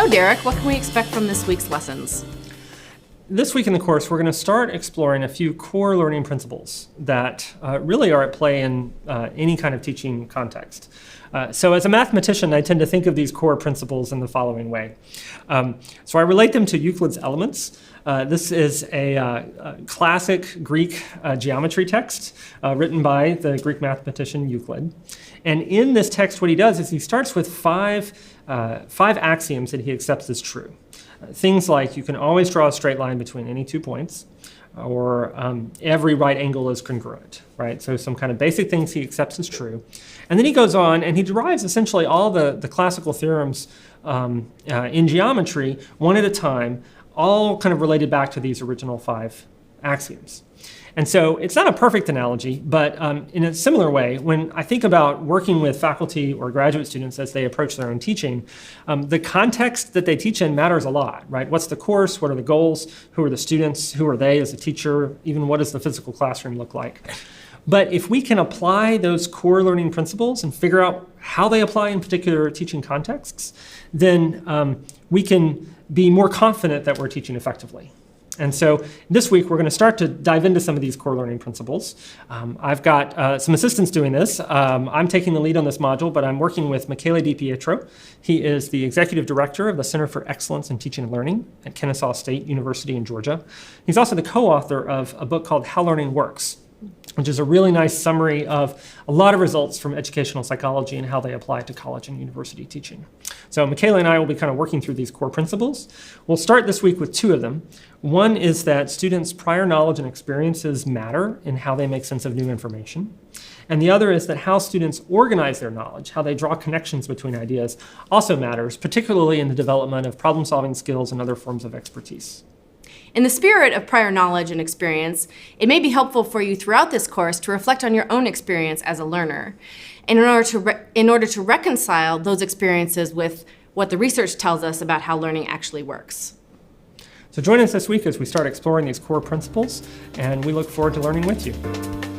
So Derek, what can we expect from this week's lessons? This week in the course, we're going to start exploring a few core learning principles that really are at play in any kind of teaching context. So as a mathematician, I tend to think of these core principles in the following way. So I relate them to Euclid's Elements. This is a classic Greek geometry text written by the Greek mathematician Euclid. And in this text, what he does is he starts with five axioms that he accepts as true. Things like you can always draw a straight line between any 2 points, or every right angle is congruent, right? So some kind of basic things he accepts as true. And then he goes on and he derives essentially all the classical theorems in geometry one at a time, all kind of related back to these original 5 axioms. And so it's not a perfect analogy, but in a similar way, when I think about working with faculty or graduate students as they approach their own teaching, the context that they teach in matters a lot, right? What's the course? What are the goals? Who are the students? Who are they as a teacher? Even what does the physical classroom look like? But if we can apply those core learning principles and figure out how they apply in particular teaching contexts, then we can be more confident that we're teaching effectively. And so this week, we're going to start to dive into some of these core learning principles. I've got some assistants doing this. I'm taking the lead on this module, but I'm working with Michele DiPietro. He is the executive director of the Center for Excellence in Teaching and Learning at Kennesaw State University in Georgia. He's also the co-author of a book called How Learning Works, which is a really nice summary of a lot of results from educational psychology and how they apply to college and university teaching. So Michele and I will be kind of working through these core principles. We'll start this week with 2 of them. One is that students' prior knowledge and experiences matter in how they make sense of new information. And the other is that how students organize their knowledge, how they draw connections between ideas, also matters, particularly in the development of problem-solving skills and other forms of expertise. In the spirit of prior knowledge and experience, it may be helpful for you throughout this course to reflect on your own experience as a learner, and in order to reconcile those experiences with what the research tells us about how learning actually works. So join us this week as we start exploring these core principles, and we look forward to learning with you.